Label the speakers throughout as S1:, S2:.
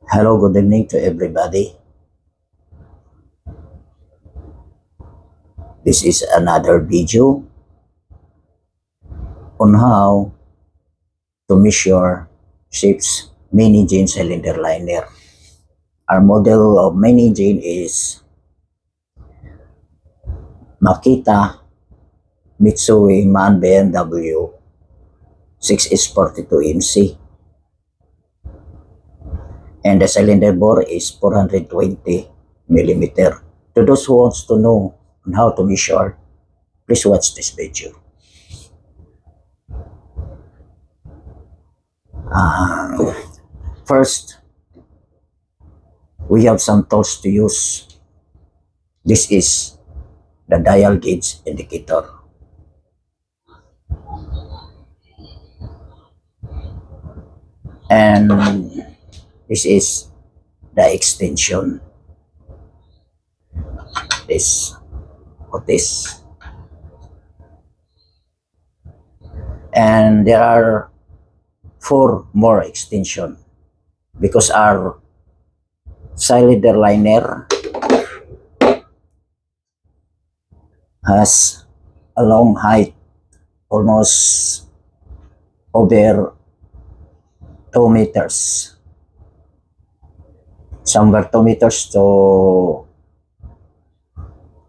S1: Hello, good evening to everybody. This is another video on how to measure ship's mini Jane cylinder liner. Our model of mini Jane is Makita Mitsui MAN BMW 6S42MC, and the cylinder bore is 420 millimeter. To those who wants to know on how to measure, please watch this video. First, we have some tools to use. This is the dial gauge indicator. And this is the extension. This or this. And there are 4 more extension because our cylinder liner has a long height, almost over 2 meters. Somewhere 2 meters to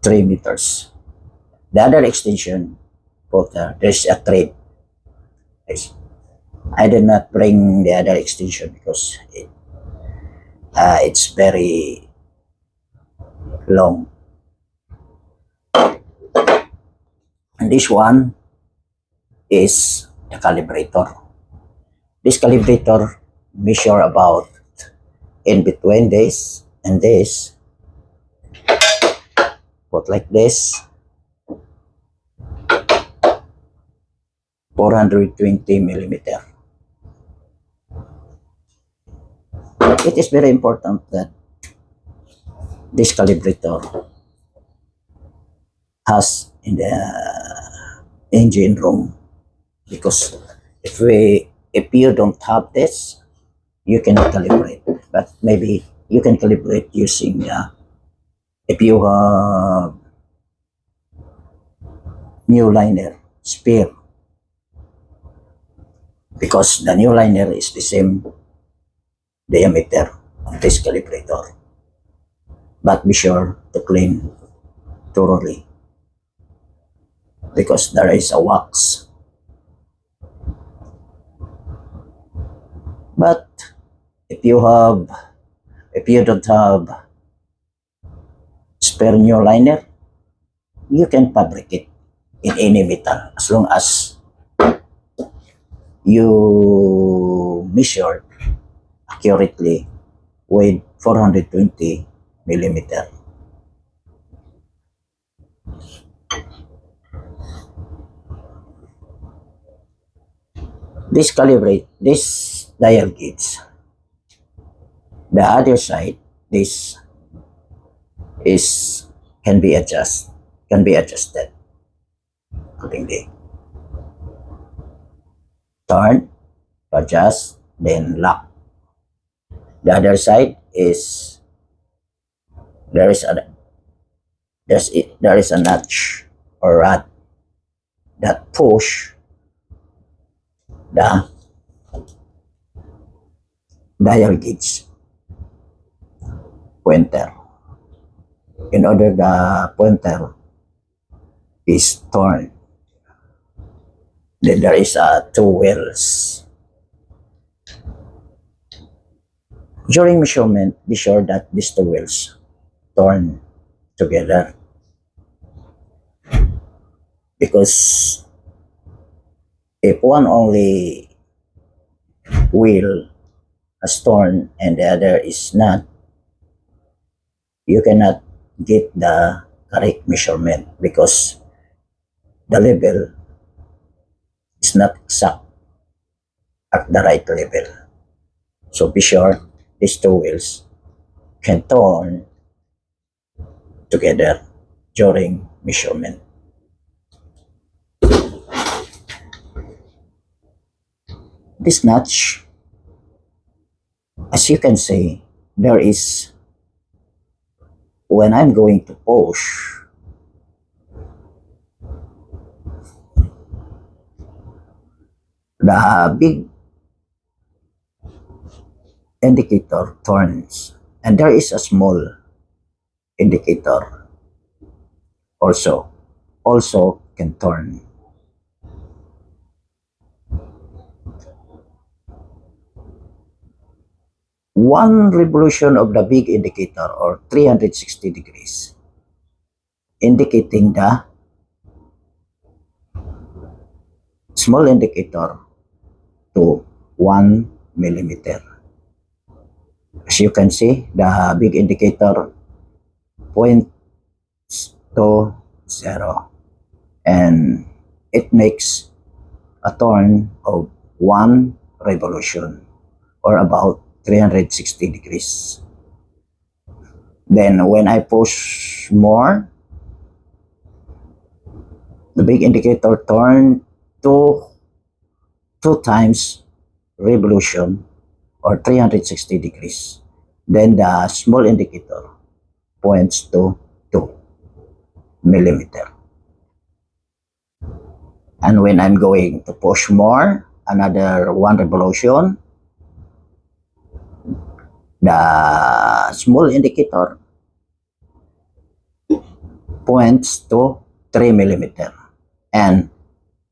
S1: 3 meters. The other extension, there's a thread. I did not bring the other extension because it's very long. And this one is the calibrator. This calibrator measure about in between this and this. Put like this. 420 millimeter. It is very important that this calibrator has in the engine room, because if you don't have this, you cannot calibrate. But maybe you can calibrate using if you have new liner spare, because the new liner is the same diameter of this calibrator. But be sure to clean thoroughly because there is a wax. But if you don't have spare new liner, you can fabricate in any metal as long as you measure accurately with 420 millimeter. This dial gauge. The other side, this is can be adjusted accordingly. Turn, adjust, then lock. The other side is there is a notch or rod that push the dial gauge pointer. In order the pointer is turned, then there is 2 wheels. During measurement, be sure that these 2 wheels turn together, because if one only wheel has turned and the other is not, you cannot get the correct measurement because the level is not exact at the right level. So be sure these 2 wheels can turn together during measurement. This notch, as you can see, there is, when I'm going to push, the big indicator turns, and there is a small indicator also can turn. One revolution of the big indicator, or 360 degrees, indicating the small indicator to 1 millimeter. As you can see, the big indicator points to 0, and it makes a turn of 1 revolution, or about 360 degrees. Then when I push more, the big indicator turn to 2 times revolution, or 360 degrees. Then the small indicator points to 2 millimeter. And when I'm going to push more, another 1 revolution, the small indicator points to 3 millimeter. And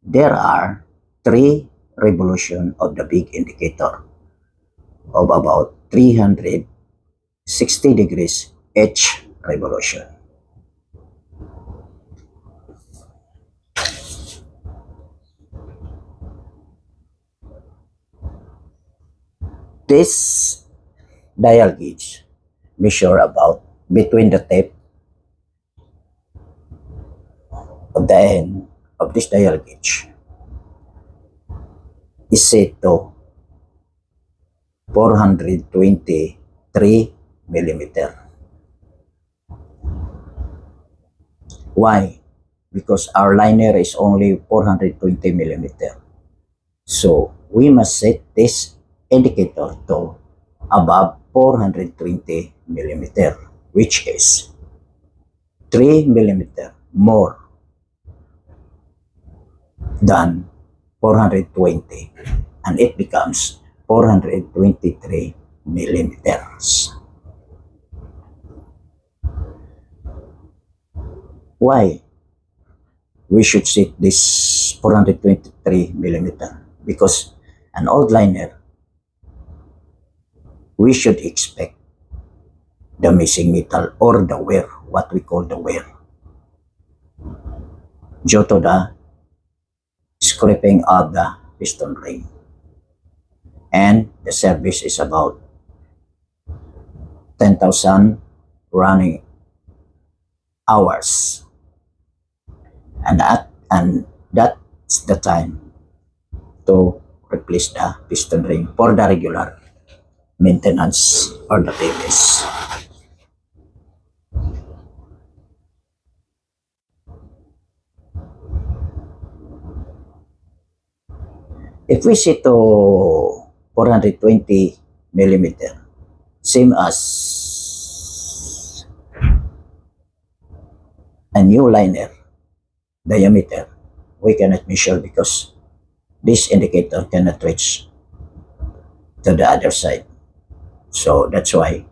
S1: there are 3 revolution of the big indicator of about 360 degrees each revolution. This dial gauge measure about between the tip of the end of this dial gauge is set to 423 millimeter. Why? Because our liner is only 420 millimeter. So we must set this indicator to above 420 millimeter, which is 3 millimeter more than 420, and it becomes 423 millimeters. Why we should set this 423 millimeter? Because an old liner, we should expect the missing metal, or the wear, what we call the wear, due to the scraping of the piston ring. And the service is about 10,000 running hours. And that's the time to replace the piston ring for the regular maintenance or the PMS. If we set to 420 millimeter, same as a new liner diameter, we cannot measure because this indicator cannot reach to the other side. So that's why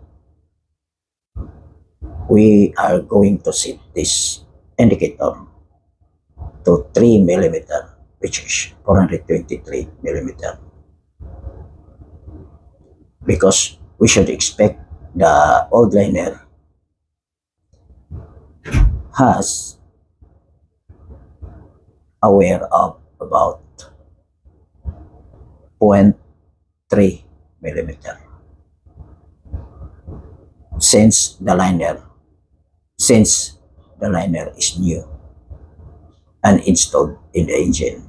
S1: we are going to set this indicator to 3 millimeter, which is 423 millimeter, because we should expect the old liner has a wear of about 0.3 millimeter, since the liner is new and installed in the engine.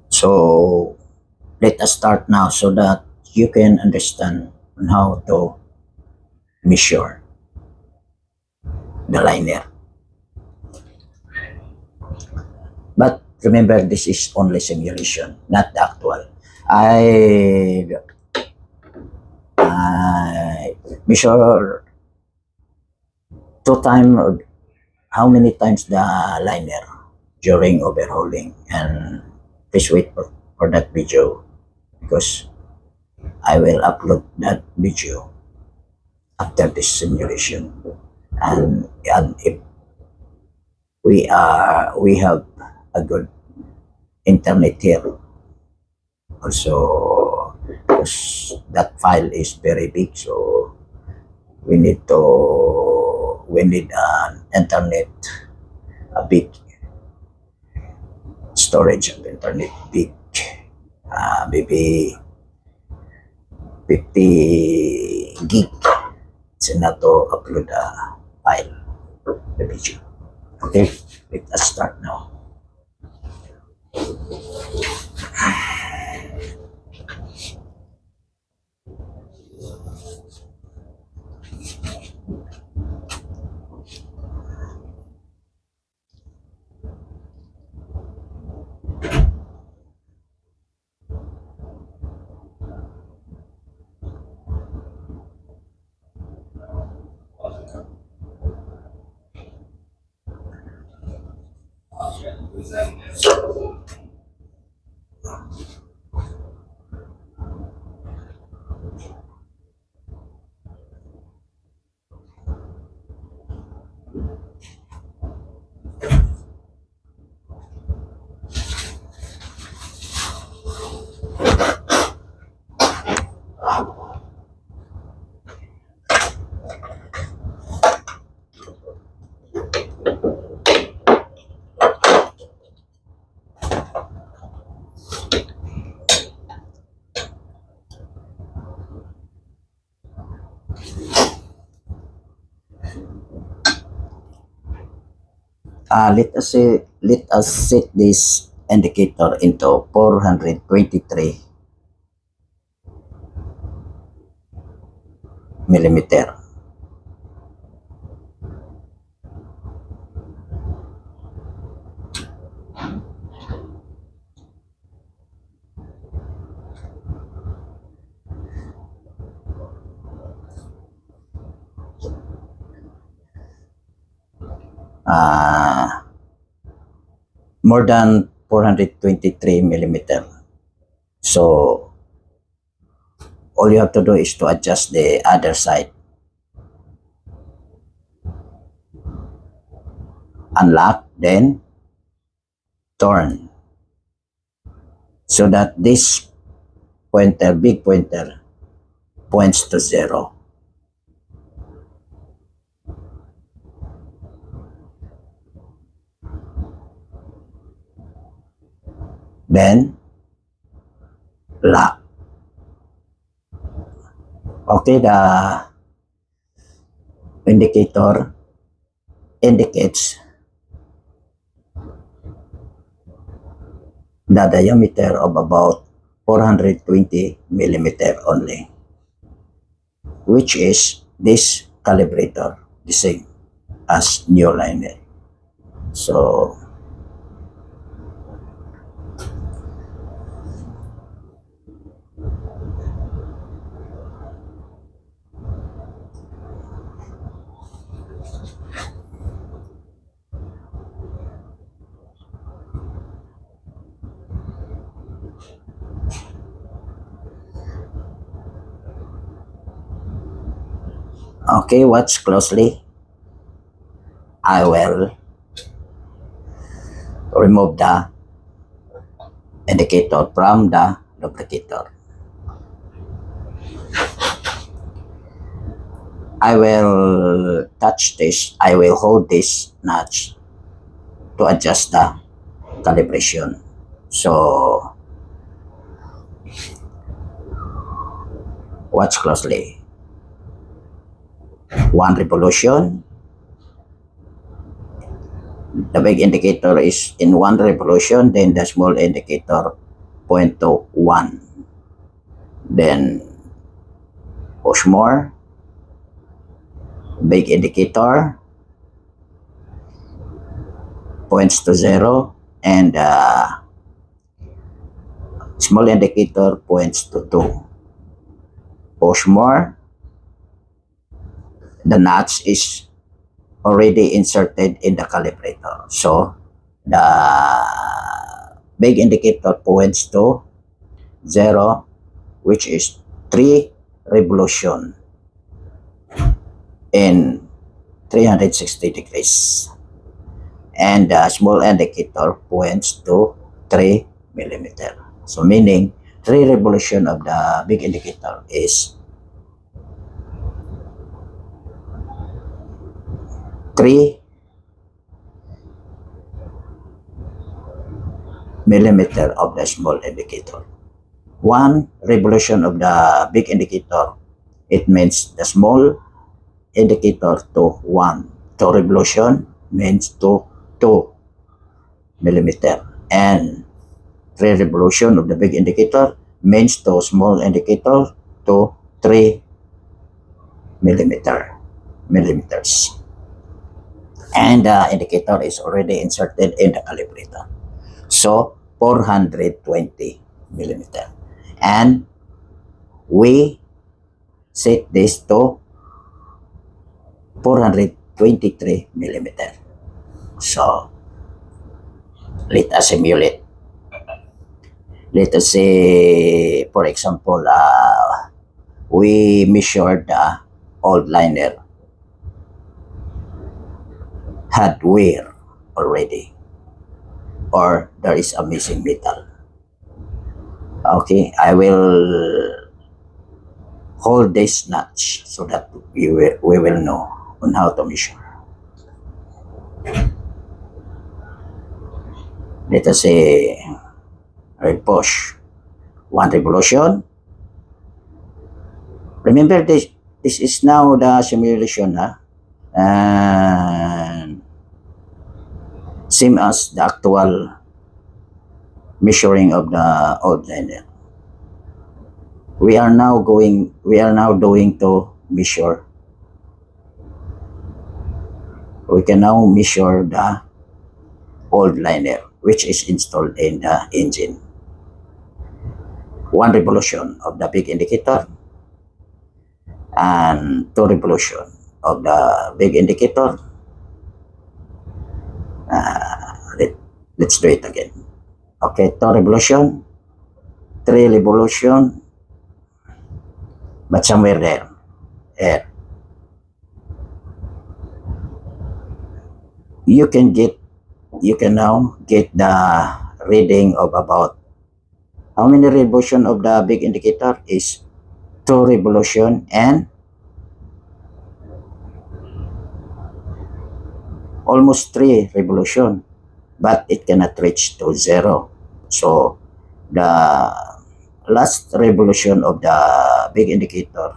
S1: So let us start now so that you can understand on how to measure. the liner. But remember, this is only simulation, not the actual. I measure two time or how many times the liner during overhauling, and please wait for that video because I will upload that video after this simulation. And if we have a good internet here also, because that file is very big, so we need an internet, a big storage of internet, big, maybe 50 gig. It's enough to upload a file, the video. Okay, let us start now. Let us set this indicator into 423 millimeter. More than 423 millimeter. So all you have to do is to adjust the other side. Unlock, then turn. So that this pointer, big pointer, points to 0. Then lock. Okay, the indicator indicates the diameter of about 420 millimeter only, which is this calibrator, the same as new liner. So okay, watch closely. I will remove the indicator from the lubricator. I will touch this, I will hold this notch to adjust the calibration. So watch closely. 1 revolution. The big indicator is in 1 revolution, then the small indicator point to 1. Then push more. Big indicator. points to 0, and small indicator points to 2. Push more, the notch is already inserted in the calibrator. So the big indicator points to 0, which is 3 revolution in 360 degrees. And the small indicator points to 3 millimeter. So meaning 3 revolution of the big indicator is 3 millimeter of the small indicator. 1 revolution of the big indicator, it means the small indicator to 1. 2 revolution means to 2 millimeter. And 3 revolution of the big indicator means to small indicator to 3 millimeters. And the indicator is already inserted in the calibrator. So 420 millimeter. And we set this to 423 millimeter. So let us simulate. Let us say, for example, we measured the old liner had wear already, or there is a missing metal. Okay, I will hold this notch so that we will know on how to measure. Let us say I push 1 revolution. Remember this is now the simulation, and same as the actual measuring of the old liner. We are now doing to measure. We can now measure the old liner which is installed in the engine. 1 revolution of the big indicator and 2 revolution of the big indicator. Let's do it again. Okay, 2 revolution, 3 revolution, but somewhere there. You can now get the reading of about how many revolution of the big indicator is 2 revolution and almost 3 revolution, but it cannot reach to 0. So the last revolution of the big indicator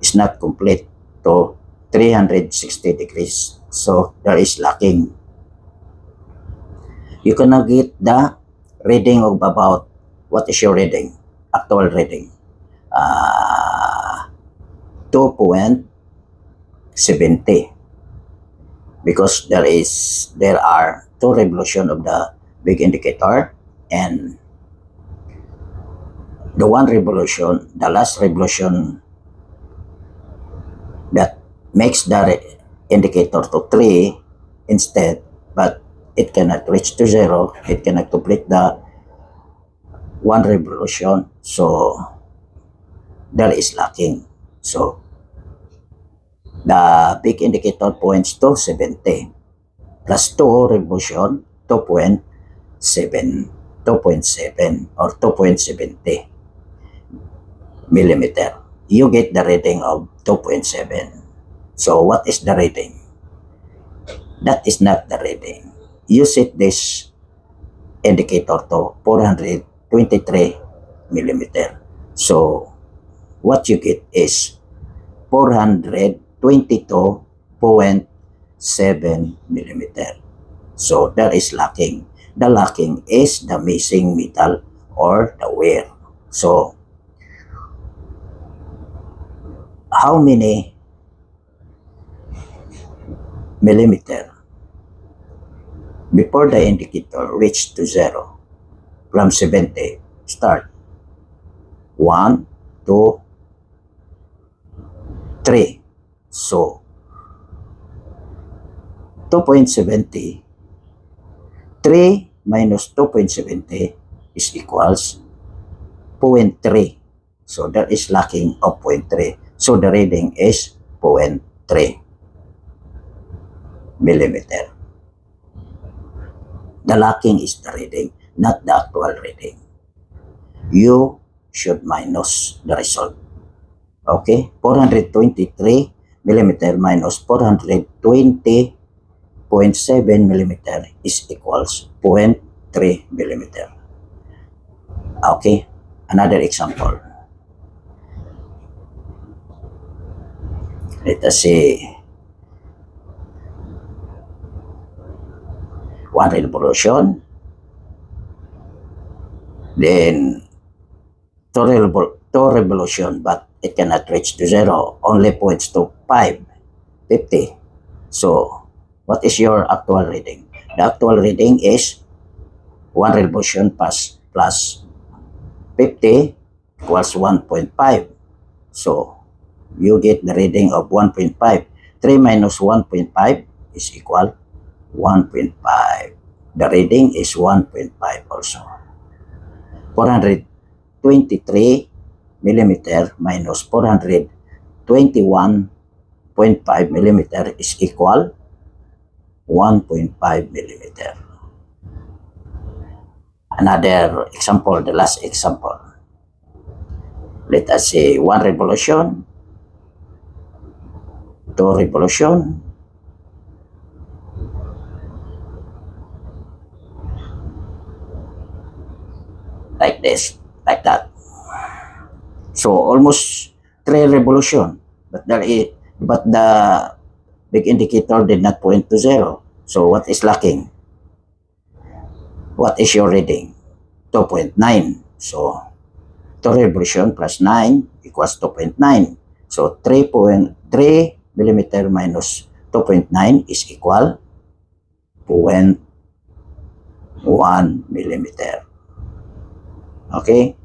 S1: is not complete to 360 degrees. So there is lacking. You cannot get the reading of about, what is your reading? Actual reading. 2.70, because there are 2 revolution of the big indicator, and the 1 revolution, the last revolution that makes the indicator to 3 instead, but it cannot reach to 0. It cannot complete the 1 revolution, so there is lacking. So the big indicator points to 70 plus 2 revolution, 2.7 or 2.70 millimeter. You get the reading of 2.7. So what is the reading? That is not the reading. You set this indicator to 423 millimeter. So what you get is 422.7 millimeter. So that is lacking. The lacking is the missing metal or the wear. So how many millimeter before the indicator reach to 0 from 70, start 1, 2, 3. So 2.70, 3 minus 2.70 is equals 0.3. So there is lacking of 0.3. So the reading is 0.3 millimeter. The lacking is the reading, not the actual reading. You should minus the result. Okay, 423 millimeter minus 420.7 millimeter is equals 0.3 millimeter. Okay, another example. Let us say 1 revolution, then 2 revolution, but it cannot reach to 0, only points to 50. So what is your actual reading? The actual reading is 1 revolution plus 50 equals 1.5. So you get the reading of 1.5. 3 minus 1.5 is equal 1.5. The reading is 1.5 also. 423 millimeter minus 421.5 millimeter is equal 1.5 millimeter. Another example, the last example. Let us say 1 revolution, 2 revolution, like this, like that. So almost 3 revolution, but the big indicator did not point to 0. So what is lacking? What is your reading? 2.9. So 2 revolution plus 9 equals 2.9. So 3.3 millimeter minus 2.9 is equal 0.1 millimeter. Okay,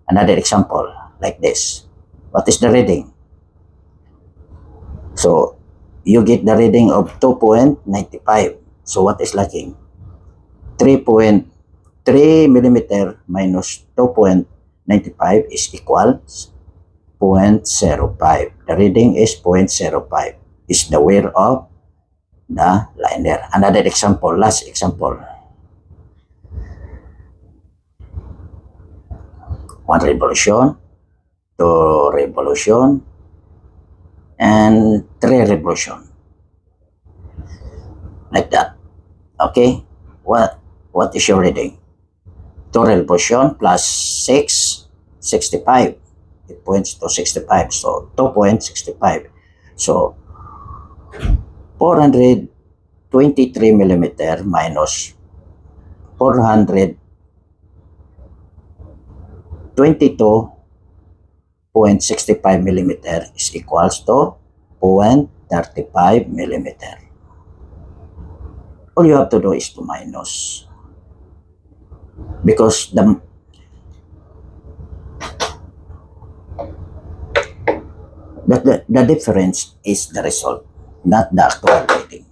S1: another example like this. What is the reading? So you get the reading of 2.95. So what is lacking? 3.3 millimeter minus 2.95 is equals 0.05. The reading is 0.05. Is the wear of the liner. Another example, last example. 1 revolution, 2 revolution, and 3 revolution. Like that. Okay? What is your reading? 2 revolution plus 6, 65. It points to 65. So 2.65. So 423 millimeter minus 422.65 millimeter is equals to 0.35 millimeter. All you have to do is to minus, because the difference is the result, not the actual reading.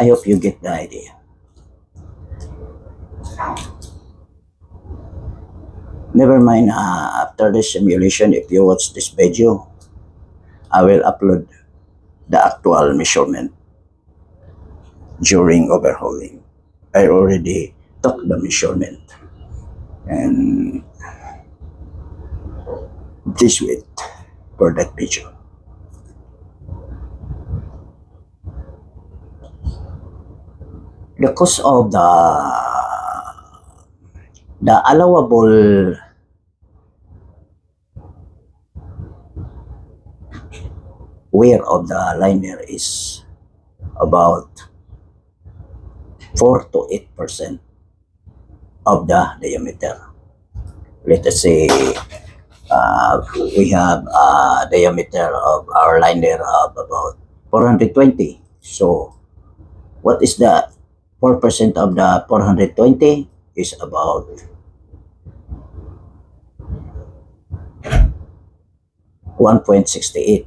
S1: I hope you get the idea. Never mind, after this simulation, if you watch this video, I will upload the actual measurement during overhauling. I already took the measurement and this width for that picture. The cost of the allowable wear of the liner is about 4 to 8% of the diameter. Let us say we have a diameter of our liner of about 420. So what is the 4% of the 420 is about 1.68.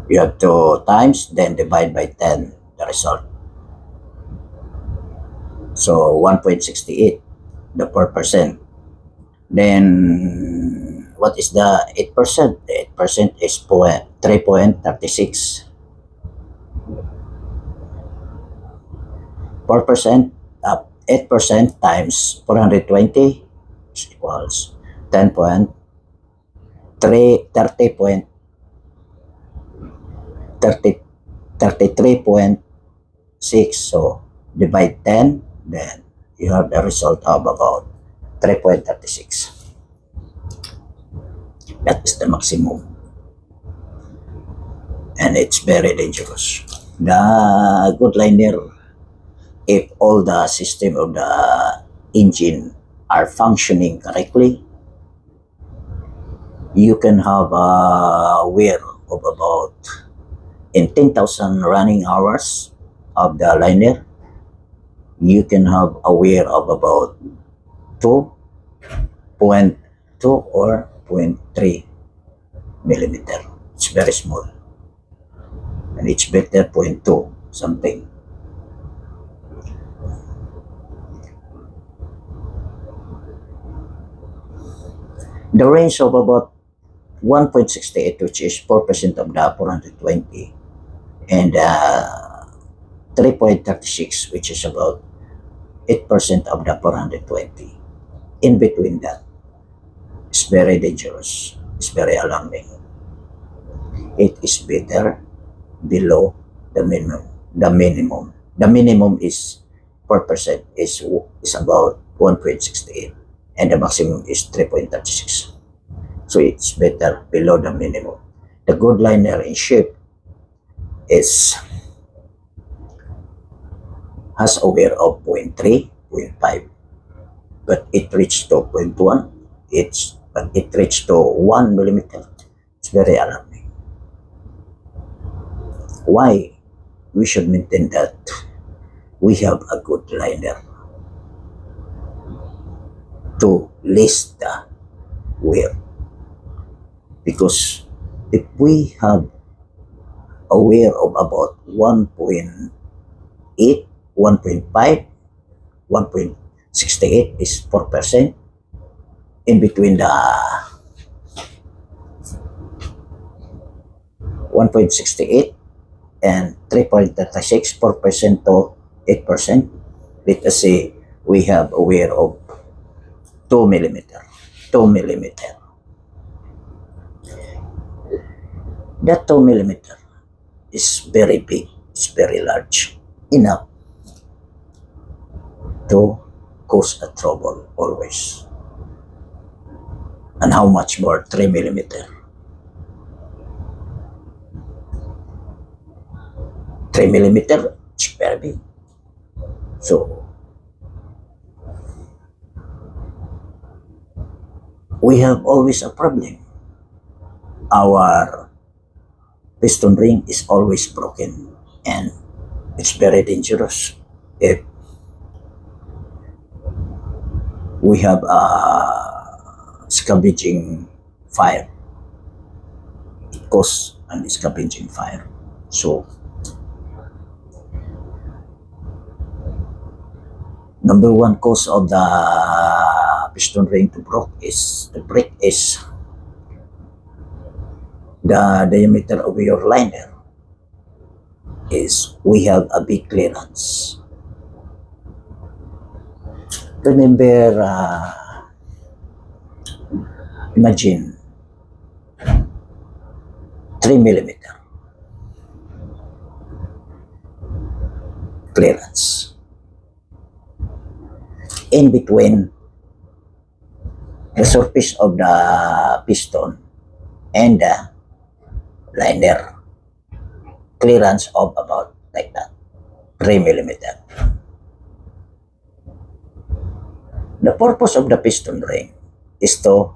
S1: You have to times, then divide by 10, the result. So 1.68, the 4%. Then what is the 8%? The 8% is 3.36. 4%, 8% times 420 is equals 33.6. So divide 10, then you have the result of about 3.36. That is the maximum. And it's very dangerous. The good liner, if all the system of the engine are functioning correctly, you can have a wear of about in 10,000 running hours of the liner, you can have a wear of about 2.2 or zero point 0.3 millimeter. It's very small. And it's better 0.2 something. The range of about 1.68, which is 4% of the 420, and 3.36, which is about 8% of the 420. In between that, it's very dangerous. It's very alarming. It is better below the minimum. The minimum. The minimum is 4%, is about 1.68, and the maximum is 3.36. So it's better below the minimum. The good liner in shape has a wear of 0.3, 0.5, but it reached to 0.1. But it reached to 1 millimeter. It's very alarming. Why we should maintain that we have a good liner to list the wear? Because if we have a wear of about 1.8, 1.5, 1.68 is 4%. In between the 1.68 and 3.36, 4% to 8%. Let us say we have a wear of 2 millimeter. 2 millimeter. That 2 millimeter is very big. It's very large. Enough to cause a trouble always. And how much more 3 millimeter? 3 millimeter, it's very big. So we have always a problem. Our piston ring is always broken, and it's very dangerous if we have a scavenging fire. It causes an scavenging fire. So number one cause of the piston ring to break is the diameter of your liner. is we have a big clearance. Remember, imagine 3 millimeter clearance in between the surface of the piston and the liner, clearance of about like that, 3 millimeter. The purpose of the piston ring is to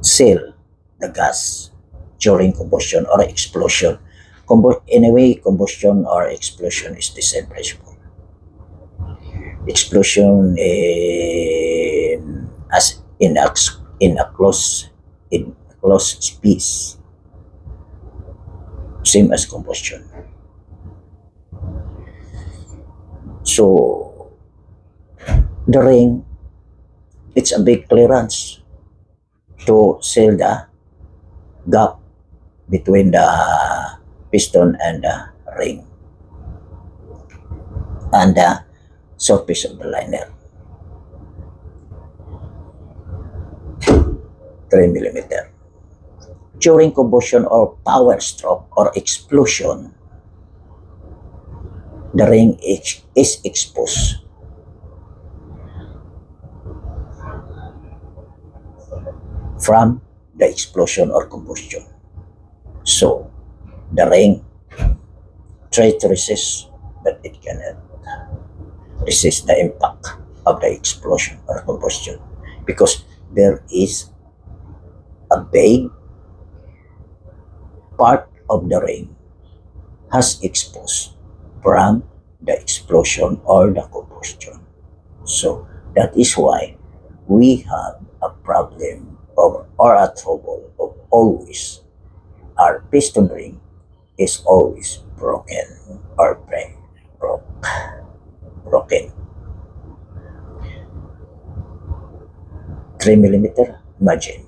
S1: seal the gas during combustion or explosion. Anyway, combustion or explosion is the same principle. Explosion as in a close space, same as combustion. So the ring, it's a big clearance to seal the gap between the piston and the ring and the surface of the liner. 3 millimeter. During combustion or power stroke or explosion, the ring is exposed. From the explosion or combustion. So, the ring tries to resist, but it cannot resist the impact of the explosion or combustion because there is a big part of the ring has exposed from the explosion or the combustion. So that is why we have a problem of or a trouble of always our piston ring is always broken or broken. 3 millimeter, imagine.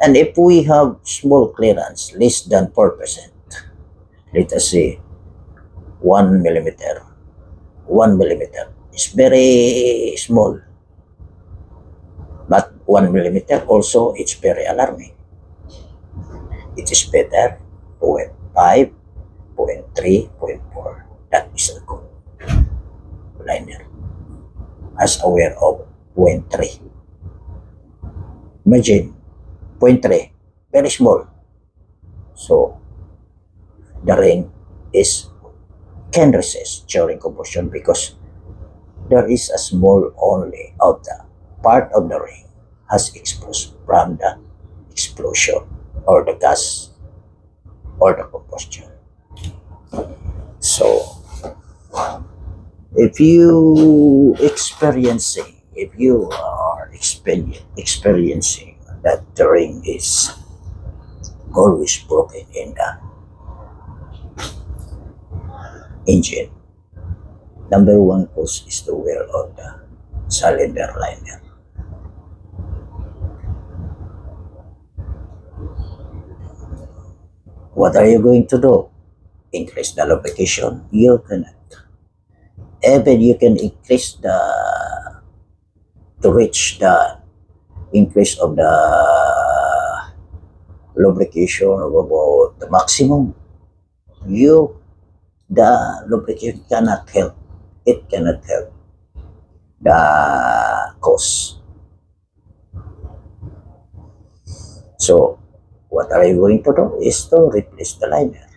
S1: And if we have small clearance, less than 4%, let us say 1 millimeter, 1 millimeter is very small. But 1 millimeter also, it's very alarming. It is better 0.5, 0.3, 0.4. That is a good liner. As aware of 0.3. Imagine 0.3, very small. So the ring can resist during combustion because there is a small only of the part of the ring has exposed from the explosion or the gas or the combustion. So if you are experiencing that the ring is always broken in the engine, number one cause is the wear of the cylinder liner. What are you going to do? Increase the lubrication? You cannot. Even you can increase to reach the increase of the lubrication of about the maximum. The lubrication cannot help. It cannot help the cause. So, what are you going to do is to replace the liner.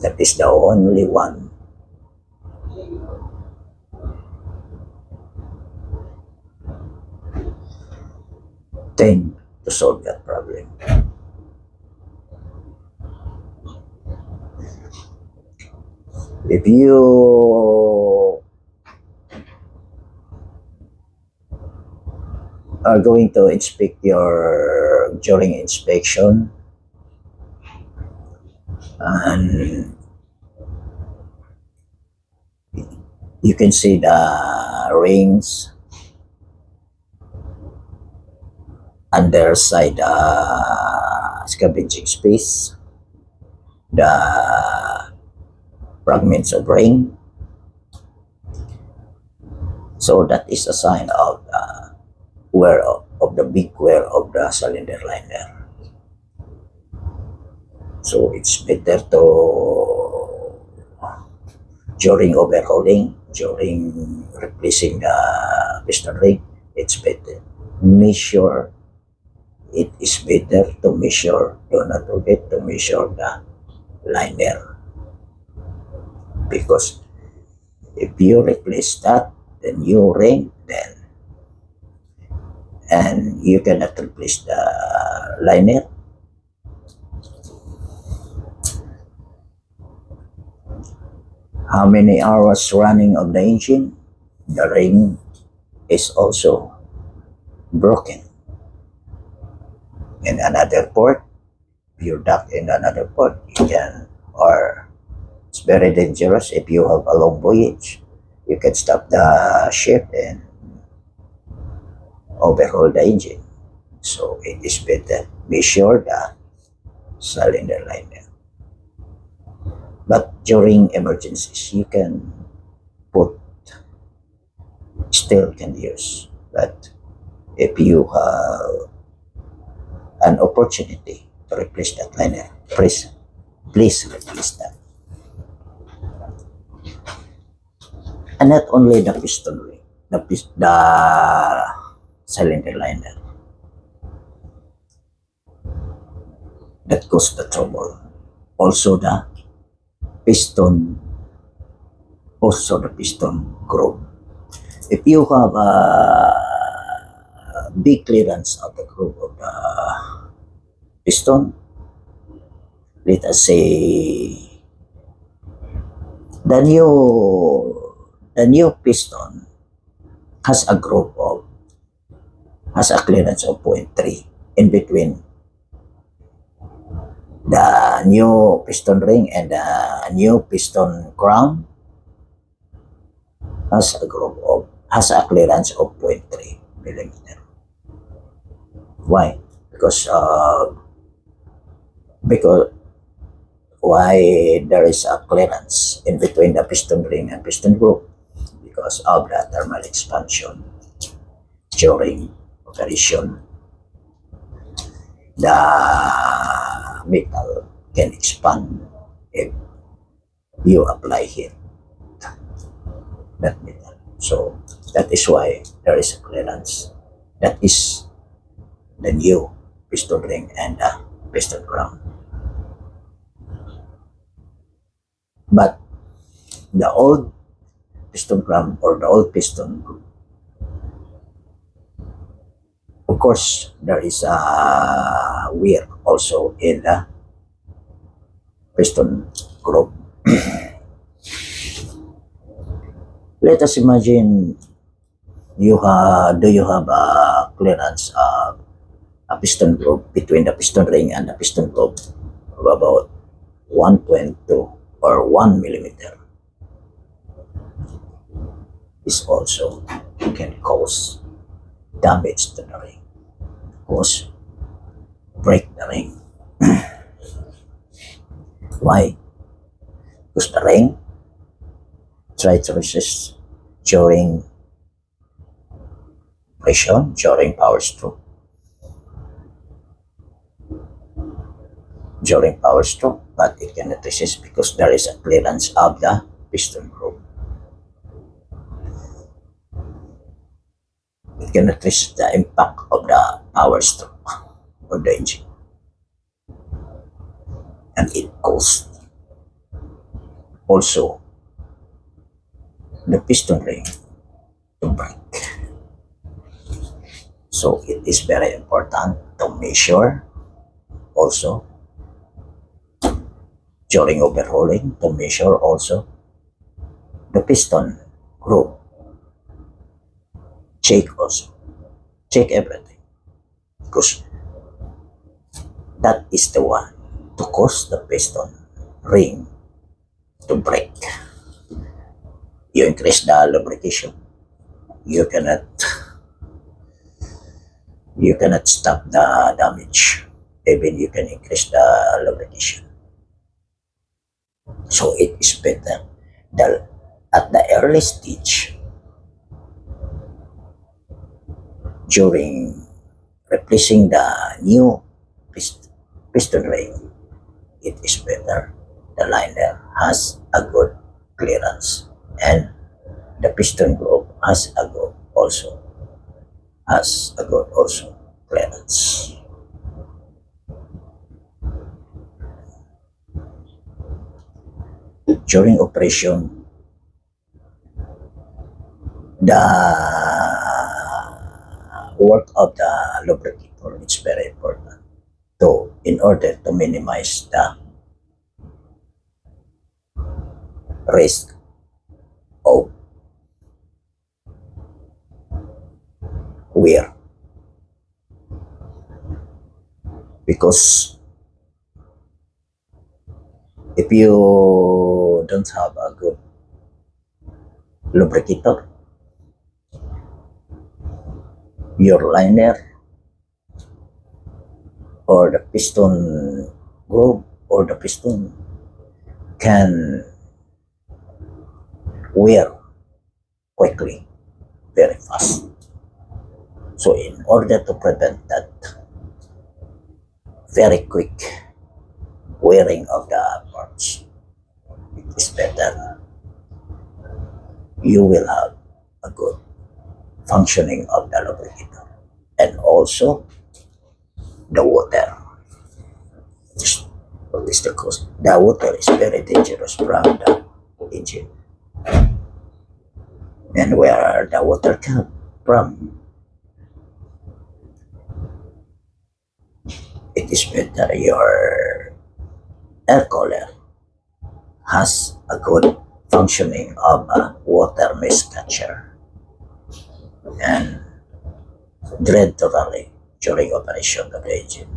S1: That is the only one. Thing to solve that problem. If you are going to inspect during inspection and you can see the rings underside scavenging space. the fragments of ring. So that is a sign of the wear of the big wear of the cylinder liner. So it's better to, during overhauling, during replacing the piston ring, it's better. Measure, it is better to measure, do not forget to measure the liner. Because if you replace that, the new ring, then, and you cannot replace the liner, how many hours running of the engine, the ring is also broken. In another port, you're docked in another port, you can, or it's very dangerous if you have a long voyage. You can stop the ship and overhaul the engine. So it is better. Be sure the cylinder liner. But during emergencies, you can put, still can use. But if you have an opportunity to replace that liner, please replace that. And not only the piston ring, the cylinder liner that caused the trouble. Also the piston, also the piston groove. If you have a big clearance of the groove of the piston, let us say the new piston has a groove of, has a clearance of 0.3 in between the new piston ring and the new piston crown, has a groove of, has a clearance of 0.3 millimeter. Why? Because why there is a clearance in between the piston ring and piston groove? Because of the thermal expansion during operation. The metal can expand if you apply heat that metal. So that is why there is a clearance. That is the new piston ring and the piston crown. But the old piston crown or the old piston, of course, there is a wear also in the piston groove. Let us imagine you have a clearance of a piston groove between the piston ring and the piston groove of about 1.2 or 1 millimeter. This also can cause damage to the ring, cause break the ring. Why? Because the ring try to resist during pressure, during power stroke. During power stroke, but it cannot resist because there is a clearance of the piston groove. It cannot resist the impact of the power stroke of the engine. And it caused also the piston ring to break. So it is very important to measure also during overhauling, to measure also the piston groove. Check also, check everything, because that is the one to cause the piston ring to break. You increase the lubrication, you cannot stop the damage, even you can increase the lubrication. So it is better that at the early stage during replacing the new piston ring, it is better the liner has a good clearance and the piston globe has a good also clearance. During operation, the work of the lubricator is very important. So in order to minimize the risk of wear, because if you don't have a good lubricator, your liner or the piston groove or the piston can wear quickly, very fast. So in order to prevent that very quick wearing of the parts, it is better you will have a good functioning of the lubricator and also the water. What is the cause? The water is very dangerous from the engine. And where the water come from, it is better your air cooler has a good functioning of a water mist catcher and dread thoroughly during operation of the engine.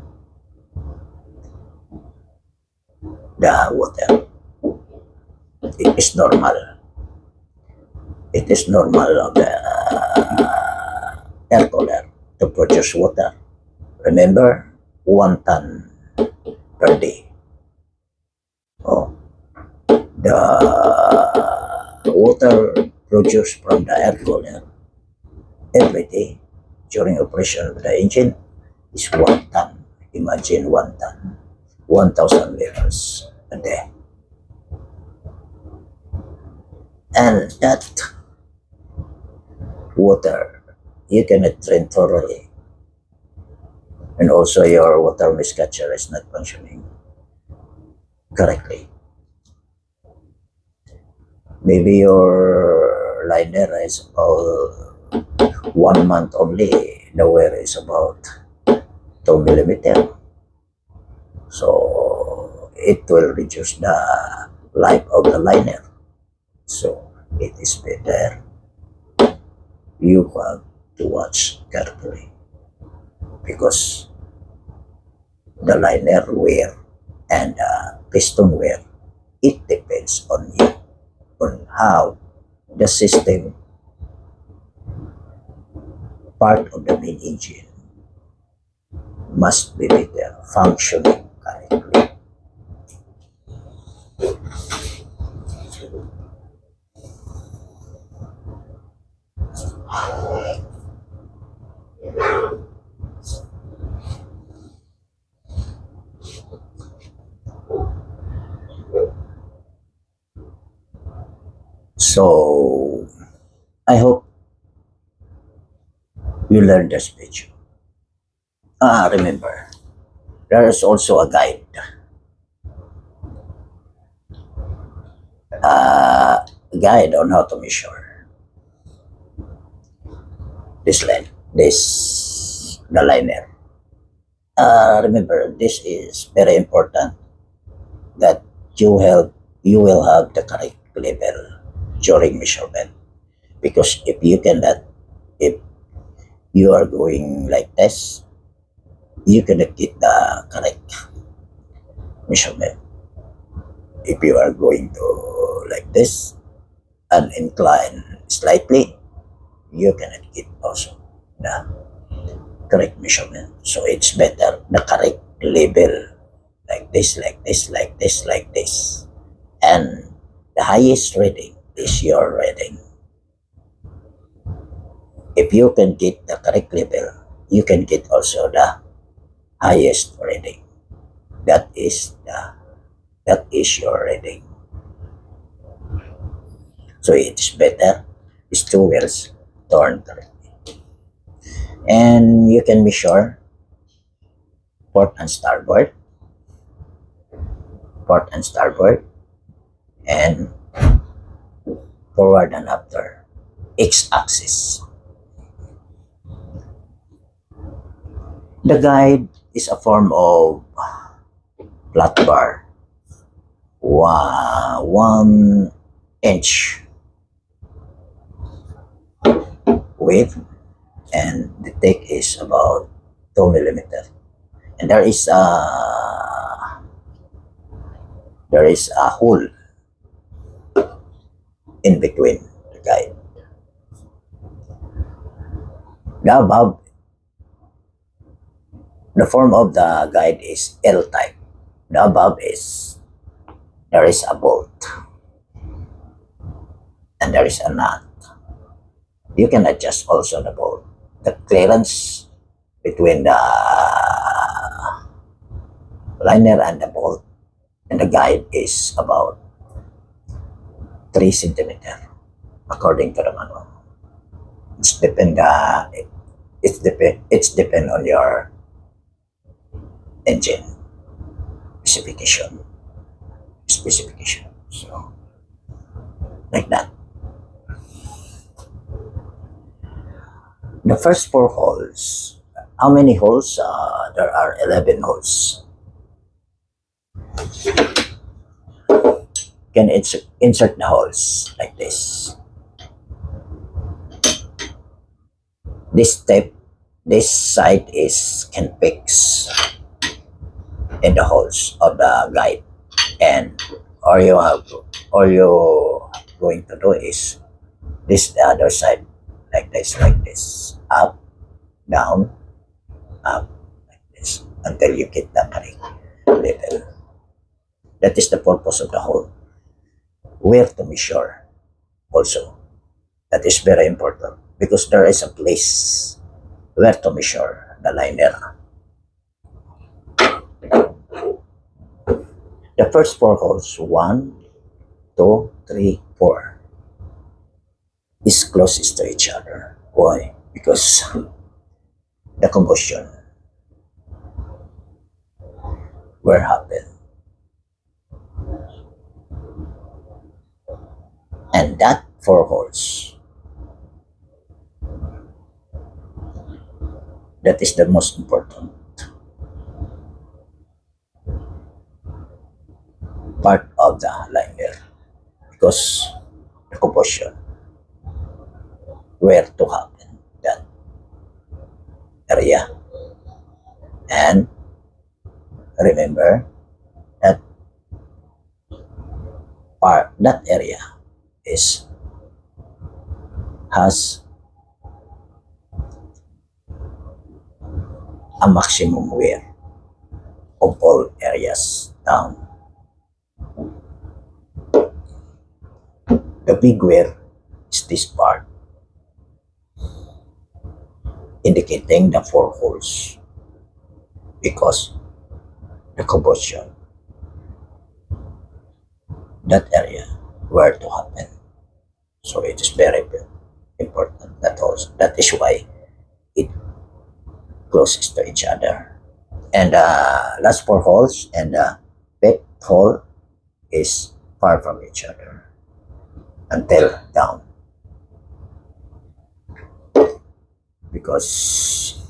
S1: The water, it is normal. It is normal of the air cooler to produce water. Remember, 1 ton per day. Oh, the water produced from the air cooler every day during operation of the engine is 1 ton. Imagine 1 ton, 1,000 liters a day. And that water you cannot drain thoroughly. And also your water mist catcher is not functioning correctly. Maybe your liner is about 1 month only, the wear is about 2 millimeter. So it will reduce the life of the liner. So it is better you have to watch carefully because the liner wear and piston wear, it depends on you, on how the system part of the main engine must be better functioning correctly. So I hope you learned the speech. Remember, there is also a guide on how to measure this line, the liner. Remember, this is very important that you will have the correct level during measurement because if you are going like this, you cannot get the correct measurement. If you are going to like this and incline slightly, you cannot get also the correct measurement. So it's better the correct level like this, like this, like this, like this. and the highest reading is your reading. If you can get the correct level, you can get also the highest reading. That is your reading. So it is better is two wheels turn correctly. And you can measure port and starboard, and forward and after x-axis. The guide is a form of flat bar, 1 inch width, and the thick is about 2 millimeters. And there is a hole in between the guide. The form of the guide is L type. The above is there is a bolt and there is a nut. You can adjust also the bolt. The clearance between the liner and the bolt and the guide is about 3 centimeters according to the manual. It's depend on your engine specification. So like that. The first 4 holes. How many holes? There are 11 holes. You can insert the holes like this. This side can fix in the holes of the guide, and all you going to do is this the other side like this, up, down, up, like this until you get the correct level. That is the purpose of the hole. Where to measure also. That is very important because there is a place where to measure the liner. The first 4 holes, 1, 2, 3, 4, is closest to each other. Why? Because the combustion will happen. And that 4 holes, that is the most important part of the liner because the combustion where to happen that area. And remember that that area has a maximum wear of all areas down. The big wear is this part, indicating the 4 holes because the combustion, that area where to happen. So it is very important that is why it closes to each other. And last 4 holes and the fifth hole is far from each other until down because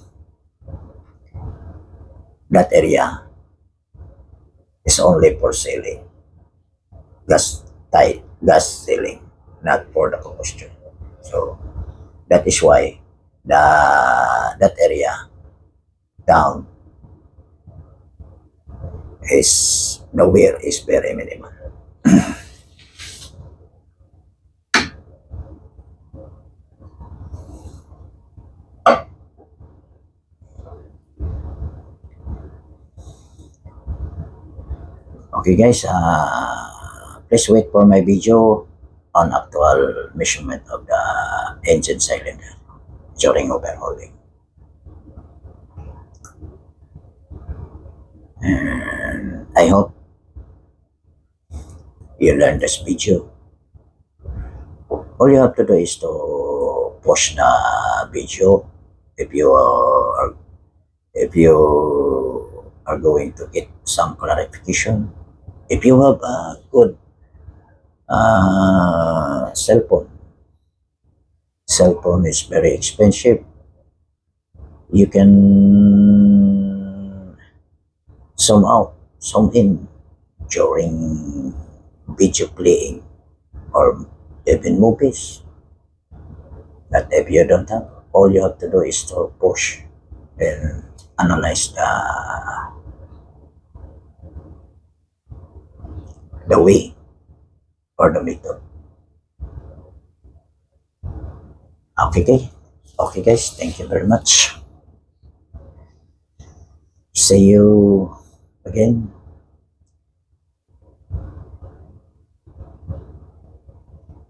S1: that area is only for sealing, gas sealing, not for the combustion. So that is why that area down is the wear is very minimal. Okay guys, Please wait for my video on actual measurement of the engine cylinder during overhauling. And I hope you learn this video. All you have to do is to pause the video if you are going to get some clarification. If you have a good cell phone, cell phone is very expensive. You can zoom out, zoom in during video playing or even movies. But if you don't have, all you have to do is to push and analyze the way or the method. Okay, guys. Okay, guys. Thank you very much. See you again.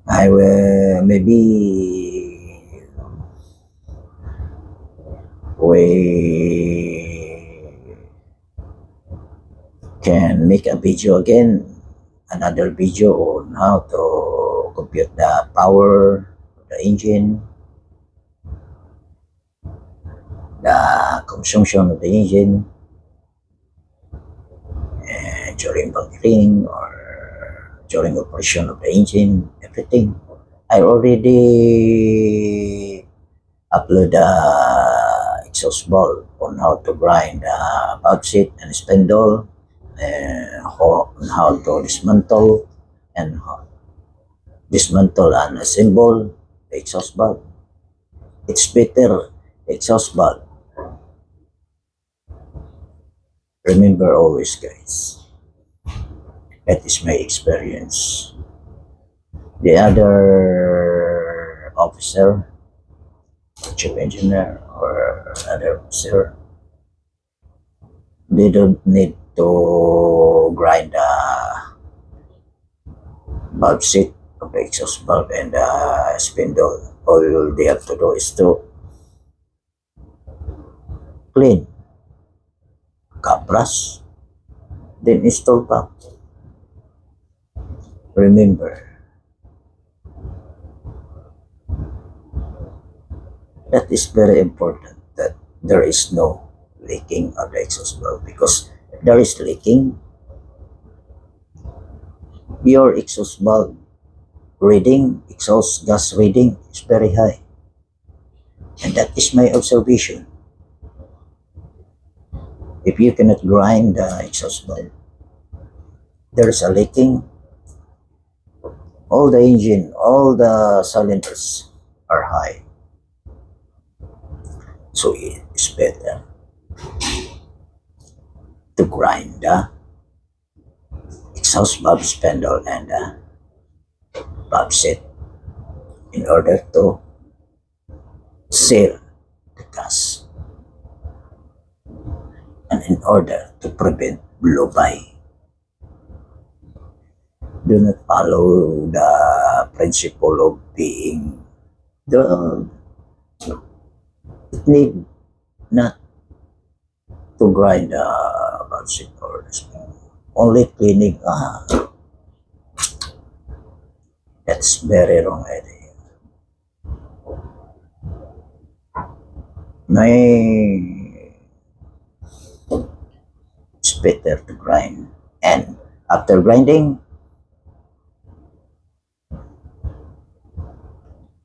S1: I will maybe we can make a video again, another video on how to compute the power of the engine, the consumption of the engine during bunkering or during operation of the engine, everything. I already upload the exhaust valve on how to grind the valve seat and spindle, on how to dismantle and assemble the exhaust valve. It's better exhaust valve. Remember always, guys. That is my experience. The other officer, chief engineer, or other officer, they don't need to grind the valve seat of the exhaust valve and the spindle. All they have to do is to clean, brush, then install back. Remember, that is very important that there is no leaking of the exhaust valve, because if there is leaking, your exhaust valve reading, exhaust gas reading is very high. And that is my observation. If you cannot grind the exhaust valve, there is a leaking, all the engine, all the cylinders are high. So it is better to grind the exhaust valve spindle and the valve seat in order to seal the gas and in order to prevent blow-by. Do not follow the principle of being the it need not to grind the valve seat or the spindle. Only cleaning. That's very wrong idea. It's better to grind, and after grinding,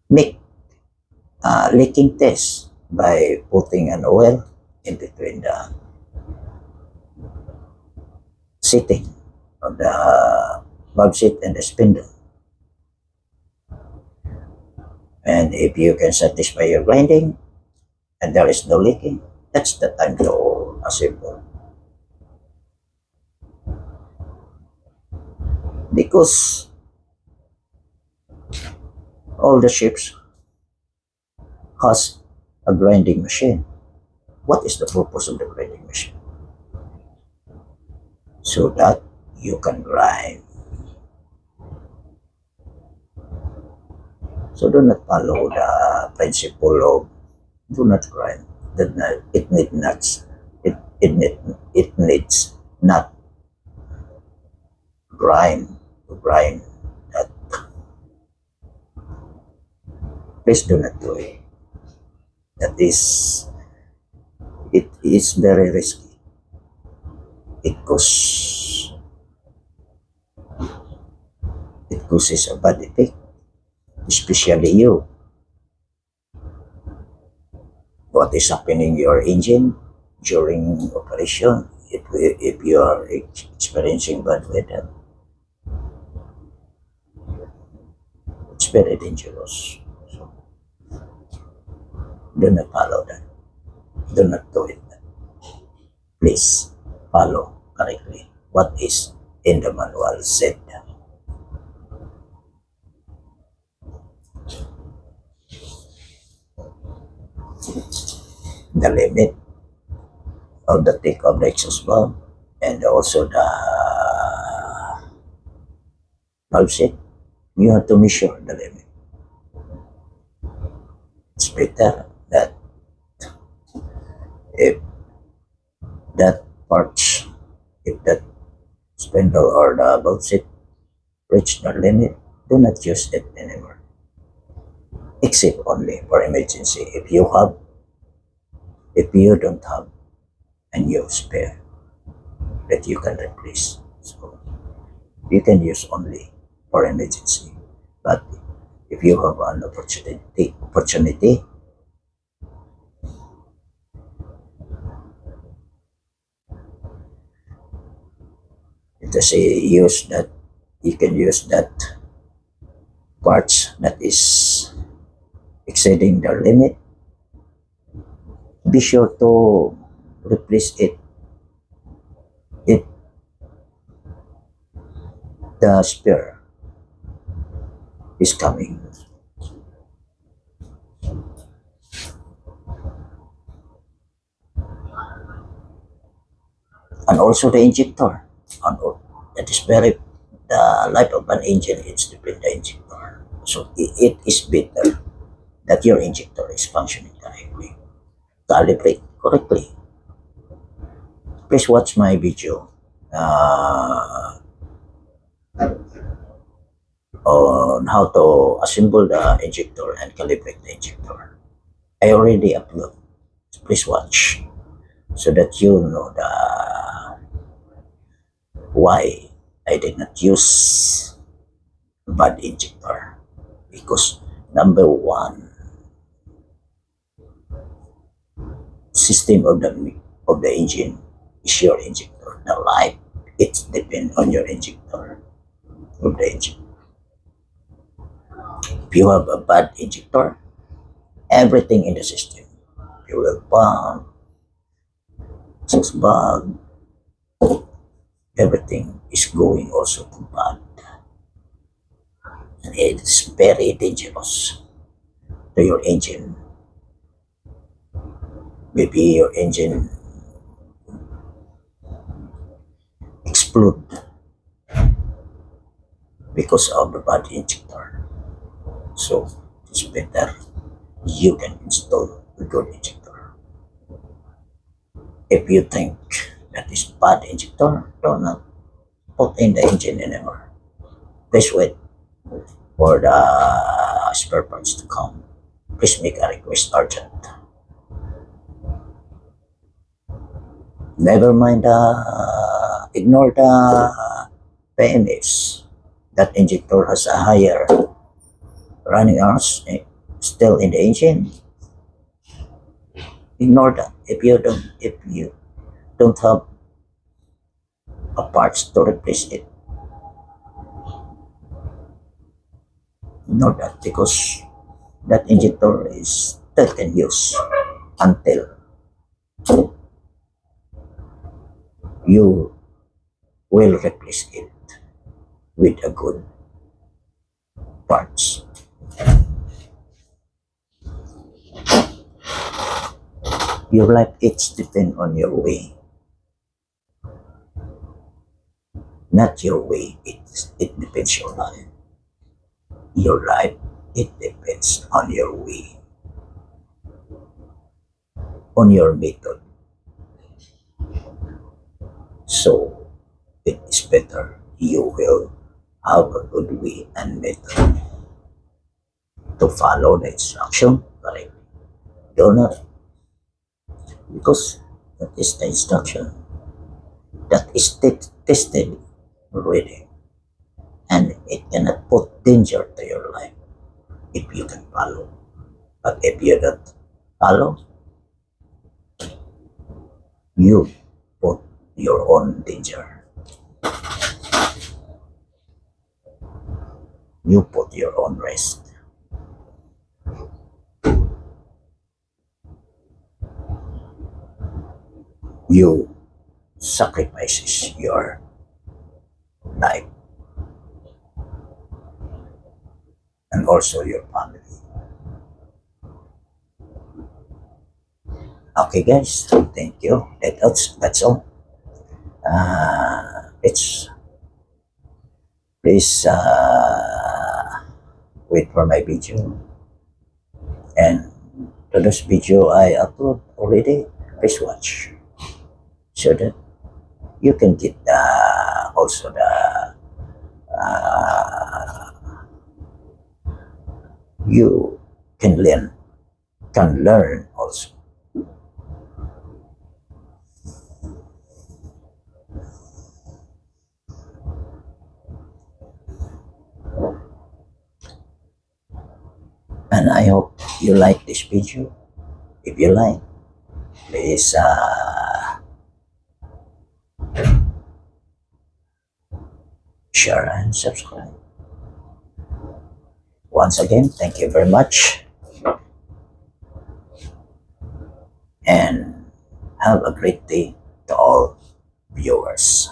S1: make a leaking test by putting an oil in between the seating of the valve seat and the spindle. And if you can satisfy your grinding and there is no leaking, that's the time to assemble. Because all the ships has a grinding machine. What is the purpose of the grinding machine? So that you can grind So do not follow the principle of do not grind. That it need nuts. It needs not grind that. Please do not do it. That is it is very risky. It it causes a bad effect, especially you. What is happening in your engine during operation? If you are experiencing bad weather, it's very dangerous. So do not follow that. Do not do it. Please follow correctly what is in the manual said. The limit of the thick of the exhaust valve and also the valve set. You have to measure the limit. It's better that if that parts, if that spindle or the valve set reach the limit, do not use it anymore. Except only for emergency. If you don't have a new spare that you can replace, so you can use only for emergency. But if you have an opportunity, to say use that, you can use that parts that is exceeding the limit. Be sure to replace it if the spare is coming. And also the injector. And that is very the life of an engine is depend the injector. So it is better that your injector is functioning correctly. Calibrate correctly. Please watch my video on how to assemble the injector and calibrate the injector. I already upload. Please watch so that you know the why I did not use bad injector. Because number one, system of the engine is your injector. The life it depends on your injector of the engine. If you have a bad injector, everything in the system, fuel pump, exhaust valve, everything is going also to bad. And it's very dangerous to your engine. Maybe your engine explode because of the bad injector. So it's better you can install a good injector. If you think that is bad injector, do not put in the engine anymore. Please wait for the spare parts to come. Please make a request urgent. Never mind ignore the PMS. That injector has a higher running hours still in the engine. Ignore that. If you don't have a parts to replace it, ignore that because that injector is still in use until you will replace it with a good parts. Your life it's depend on your way, not your way. It depends your life. Your life It depends on your way, on your method. So it is better you will have a good way and method to follow the instruction correctly. Do not, because that is the instruction that is tested already, and it cannot put danger to your life if you can follow. But if you don't follow, you put your own danger. You put your own risk. You sacrifices your life and also your family. Okay, guys. Thank you. That's all. It's Please wait for my video, and to this video I upload already. Please watch so that you can get also the you can learn also. And I hope you like this video. If you like, please share and subscribe. Once again, thank you very much, and have a great day to all viewers.